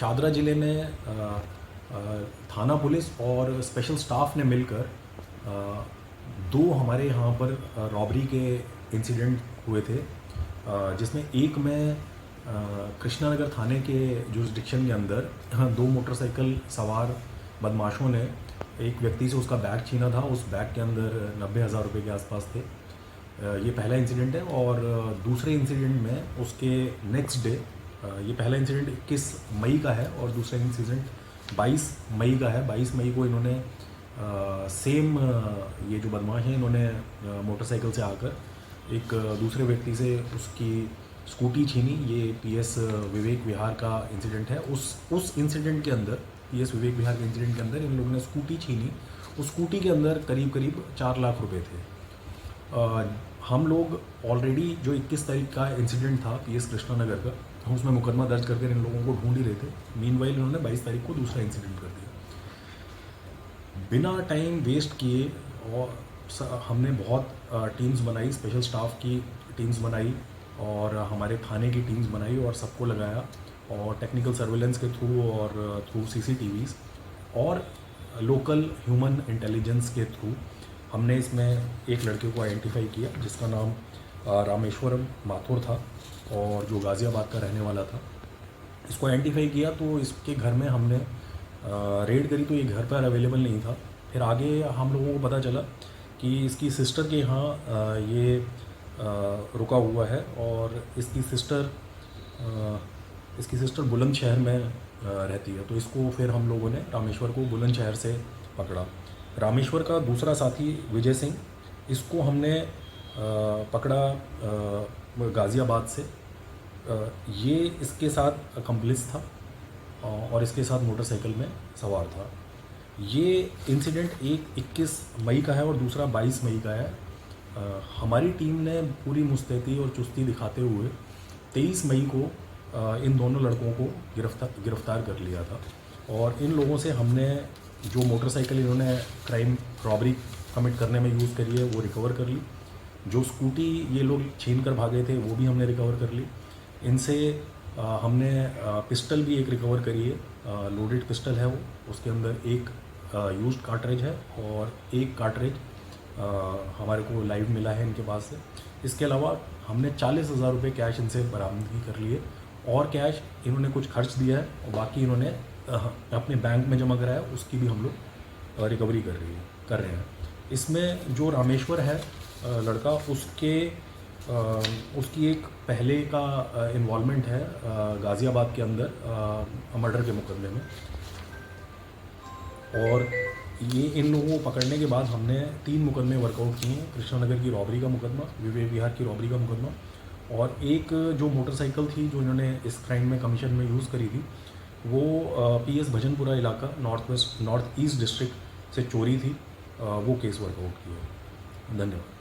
शादरा ज़िले में थाना पुलिस और स्पेशल स्टाफ ने मिलकर दो हमारे यहाँ पर रॉबरी के इंसिडेंट हुए थे, जिसमें एक में कृष्णा नगर थाने के जुरिस्डिक्शन के अंदर दो मोटरसाइकिल सवार बदमाशों ने एक व्यक्ति से उसका बैग छीना था। उस बैग के अंदर 90,000 रुपये के आसपास थे। ये पहला इंसिडेंट है। और दूसरे इंसिडेंट में उसके नेक्स्ट डे, ये पहला इंसिडेंट 21 मई का है और दूसरा इंसिडेंट 22 मई का है। 22 मई को इन्होंने सेम ये जो बदमाश हैं, इन्होंने मोटरसाइकिल से आकर एक दूसरे व्यक्ति से उसकी स्कूटी छीनी। ये पीएस विवेक विहार का इंसिडेंट है। उस इंसिडेंट के अंदर, पीएस विवेक विहार के इंसिडेंट के अंदर इन लोगों ने स्कूटी छीनी। उस स्कूटी के अंदर करीब 4 लाख रुपए थे। हम लोग ऑलरेडी जो 21 तारीख का इंसिडेंट था पीएस कृष्णा नगर का, हम उसमें मुकदमा दर्ज करके इन लोगों को ढूंढ ही रहे थे। मीनवाइल इन्होंने 22 तारीख को दूसरा इंसिडेंट कर दिया। बिना टाइम वेस्ट किए और हमने बहुत टीम्स बनाई, स्पेशल स्टाफ की टीम्स बनाई और हमारे थाने की टीम्स बनाई और सबको लगाया, और टेक्निकल सर्वेलेंस के थ्रू और थ्रू सीसीटीवीज़ और लोकल ह्यूमन इंटेलिजेंस के थ्रू हमने इसमें एक लड़के को आइडेंटिफाई किया जिसका नाम रामेश्वरम माथुर था और जो गाज़ियाबाद का रहने वाला था। इसको आइडेंटिफाई किया तो इसके घर में हमने रेड करी तो ये घर पर अवेलेबल नहीं था। फिर आगे हम लोगों को पता चला कि इसकी सिस्टर के यहाँ ये रुका हुआ है और इसकी सिस्टर बुलंदशहर में रहती है। तो इसको फिर हम लोगों ने रामेश्वर को बुलंदशहर से पकड़ा। रामेश्वर का दूसरा साथी विजय सिंह, इसको हमने पकड़ा गाज़ियाबाद से। ये इसके साथ कंप्लिस था और इसके साथ मोटरसाइकिल में सवार था। ये इंसिडेंट एक 21 मई का है और दूसरा 22 मई का है। हमारी टीम ने पूरी मुस्तैदी और चुस्ती दिखाते हुए 23 मई को इन दोनों लड़कों को गिरफ्तार कर लिया था। और इन लोगों से हमने जो मोटरसाइकिल इन्होंने क्राइम रॉबरी कमिट करने में यूज़ करी है वो रिकवर कर ली। जो स्कूटी ये लोग छीन कर भागे थे वो भी हमने रिकवर कर ली। इनसे हमने पिस्टल भी एक रिकवर करी है, लोडेड पिस्टल है वो, उसके अंदर एक यूज्ड कार्ट्रिज है और एक कार्ट्रिज हमारे को लाइव मिला है इनके पास से। इसके अलावा हमने 40,000 रुपये कैश इनसे बरामदगी कर लिए और कैश इन्होंने कुछ खर्च दिया है और बाकी इन्होंने अपने बैंक में जमा कराया, उसकी भी हम लोग रिकवरी कर रहे हैं। इसमें जो रामेश्वर है लड़का, उसकी एक पहले का इन्वॉल्वमेंट है गाज़ियाबाद के अंदर मर्डर के मुकदमे में। और ये इन लोगों को पकड़ने के बाद हमने 3 मुकदमे वर्कआउट किए हैं। कृष्णा नगर की रॉबरी का मुकदमा, विवेक विहार की रॉबरी का मुकदमा, और एक जो मोटरसाइकिल थी जो इन्होंने इस क्राइम में कमीशन में यूज़ करी थी वो पीएस भजनपुरा इलाका नॉर्थ ईस्ट डिस्ट्रिक्ट से चोरी थी, वो केस वर्कआउट किया है। धन्यवाद।